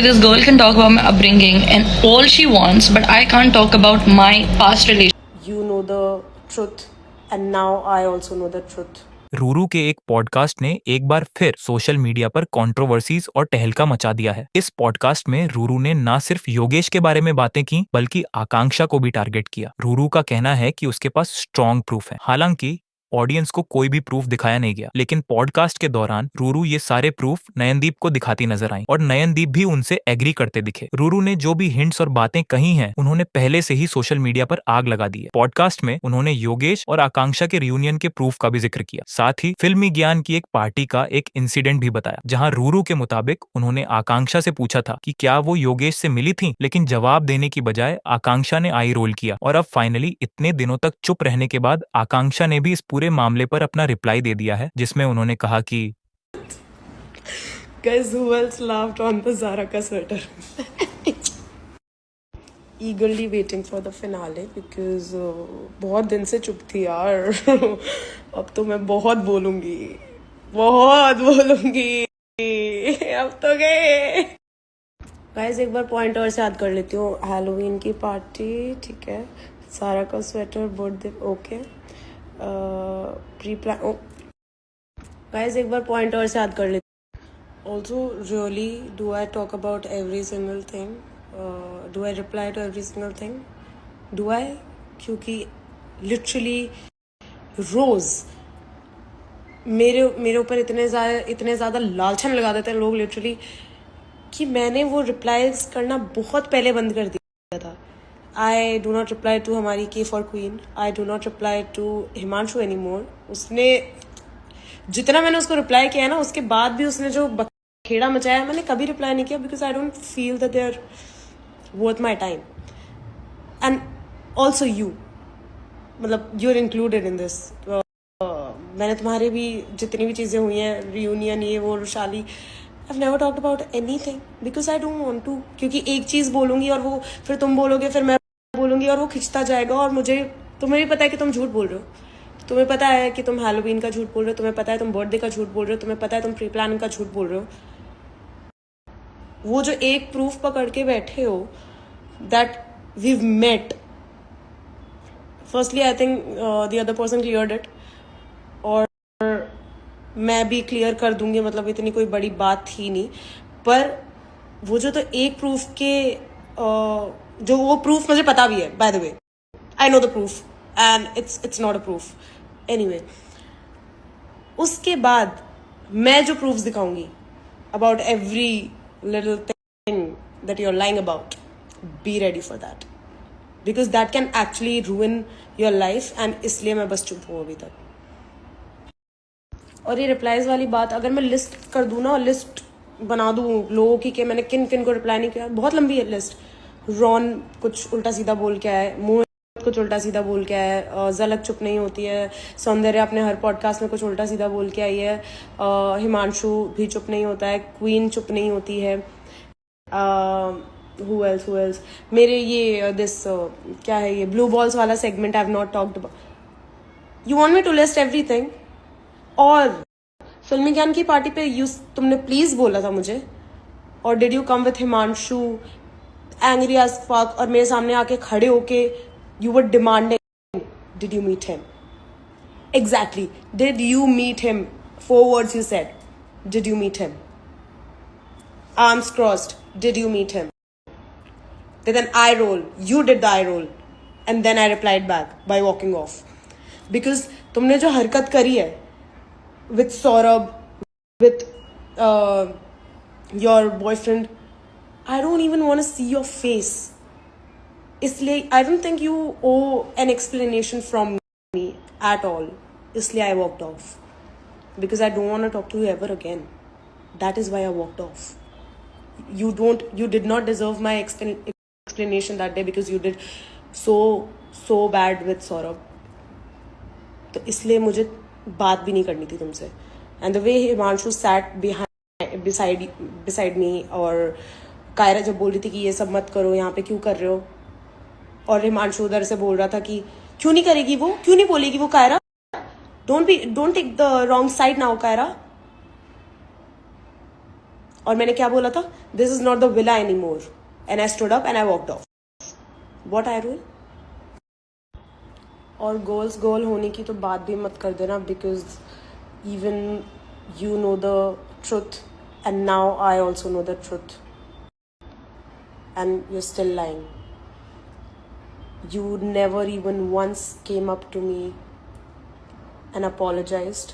This girl can talk about my upbringing and all she wants, but I can't talk about my past relationship. You know the truth, and now I also know the truth. Ruru के एक podcast ने एक बार फिर social media पर controversies और तहलका मचा दिया है। इस पॉडकास्ट में रूरू ने न सिर्फ योगेश के बारे में बातें की बल्कि आकांक्षा को भी टारगेट किया। रूरू का कहना है कि उसके पास स्ट्रॉन्ग प्रूफ है। हालांकि ऑडियंस को कोई भी प्रूफ दिखाया नहीं गया, लेकिन पॉडकास्ट के दौरान रूरू ये सारे प्रूफ नयनदीप को दिखाती नजर आई और नयनदीप भी उनसे एग्री करते दिखे। रूरू ने जो भी हिंट्स और बातें कही हैं, उन्होंने पहले से ही सोशल मीडिया पर आग लगा दी है। पॉडकास्ट में उन्होंने योगेश और आकांक्षा के रियूनियन के प्रूफ का भी जिक्र किया। साथ ही फिल्मी ज्ञान की एक पार्टी का एक इंसिडेंट भी बताया, जहां रूरू के मुताबिक उन्होंने आकांक्षा से पूछा था कि क्या वो योगेश से मिली थी, लेकिन जवाब देने की बजाय आकांक्षा ने आई रोल किया और अब फाइनली इतने दिनों तक चुप रहने के बाद आकांक्षा ने भी इस पूरे मामले पर अपना रिप्लाई दे दिया है, जिसमें उन्होंने कहा कि Guys, who else laughed on the Zara ka sweater? Eagerly waiting for the finale because बहुत दिन से चुप थी यार. अब तो मैं बहुत बोलूंगी. अब तो गए. गाइस एक बार पॉइंट और से याद कर लेती हूँ. हैलोवीन की पार्टी, ठीक है. सारा का sweater, birthday, okay. Pre plan. Guys एक बार पॉइंट और से याद कर लेती हूँ. Also, really, do I talk about every single thing? Do I reply to every single thing? Do I? क्योंकि literally रोज मेरे ऊपर इतने ज़्यादा लालचन लगा देते हैं लोग लिटरली कि मैंने वो रिप्लाईज करना बहुत पहले बंद कर दिया था. I do not reply to हमारी के फॉर क्वीन. I do not reply to Himanshu any more. उसने जितना मैंने उसको रिप्लाई किया है ना, उसके बाद भी उसने जो खेड़ा मचाया, मैंने कभी रिप्लाई नहीं किया because I don't feel that they are worth my time. And also you, मतलब you are included in this. मैंने तुम्हारे भी जितनी भी चीज़ें हुई हैं, रियूनियन, ये वो, Rushali, I've never talked about anything because I don't want to. क्योंकि एक चीज़ बोलूँगी और वो फिर तुम बोलोगे, फिर मैं बोलूँगी और वो खिंचता जाएगा. और तुम्हें भी पता है कि तुम झूठ बोल रहे हो. तुम्हें पता है कि तुम हैलोवीन का झूठ बोल रहे हो. तुम्हें पता है तुम बर्थडे का झूठ बोल रहे हो. तुम्हें पता है तुम प्री प्लानिंग का झूठ बोल रहे हो. वो जो एक प्रूफ पकड़ के बैठे हो that we've met. Firstly, I think the other person cleared it. और मैं भी क्लियर कर दूंगी, मतलब इतनी कोई बड़ी बात थी नहीं. पर वो जो तो एक प्रूफ के जो वो प्रूफ मुझे पता भी है, by the way. I know the proof and it's not a proof. Anyway, उसके बाद मैं जो प्रूफ्स दिखाऊंगी about every little thing that you are lying about, be ready for that because that can actually ruin your life. And इसलिए मैं बस चुप हूँ अभी तक. और ये रिप्लाईज वाली बात अगर मैं लिस्ट कर दूँ ना, लिस्ट बना दूँ लोगों की कि मैंने किन किन को रिप्लाई नहीं किया, बहुत लंबी है लिस्ट. रॉन कुछ उल्टा सीधा बोल के आया, मोहित कुछ उल्टा सीधा बोल के आया है, झलक चुप नहीं होती है, सौंदर्या अपने हर पॉडकास्ट में कुछ उल्टा सीधा बोल के आई है, हिमांशु भी चुप नहीं होता है, क्वीन चुप नहीं होती है. who else मेरे ये दिस क्या है ये ब्लू बॉल्स वाला segment I have not talked about. You want me to list everything. और फिल्मी ज्ञान की पार्टी पे तुमने प्लीज बोला था मुझे, और did you come with Himanshu angry as fuck और मेरे सामने आके खड़े होके you were demanding, did you meet him? Exactly, did you meet him? 4 words you said. Did you meet him? Arms crossed. Did you meet him? Then an eye roll. You did the eye roll. And then I replied back by walking off. Because तुमने जो हरकत करी है with Saurabh, with your boyfriend, I don't even want to see your face. इसलिए I don't think you owe an explanation from me at all. इसलिए I walked off. Because I don't want to talk to you ever again. That is why I walked off. You did not deserve my explanation that day because you did so bad with Saurabh. तो इसलिए मुझे बात भी नहीं करनी थी तुमसे. And the way Himanshu sat beside me, और कायरा जब बोल रही थी कि ये सब मत करो, यहाँ पे क्यों कर रहे हो, और हिमांशु उधर से बोल रहा था कि क्यों नहीं करेगी वो, क्यों नहीं बोलेगी वो Kaira, don't take the wrong side now Kaira. और मैंने क्या बोला था, this is not the villa any more, and I stood up and I walked off. What I do. और गोल्स गोल होने की तो बात भी मत कर देना, because even you know the truth and now I also know the truth and you still lying. You never even once came up to me and apologized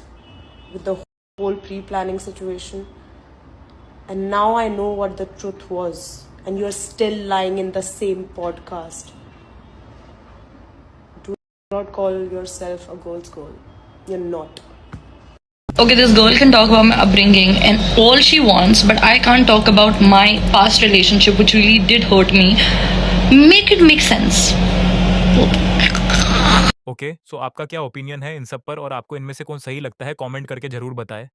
with the whole pre-planning situation. And now I know what the truth was. And you're still lying in the same podcast. Do not call yourself a girl's goal. You're not. Okay, this girl can talk about my upbringing and all she wants, but I can't talk about my past relationship, which really did hurt me. Make it make sense. Okay, so आपका क्या opinion है इन सब पर और आपको इनमें से कौन सही लगता है, कमेंट करके जरूर बताएं.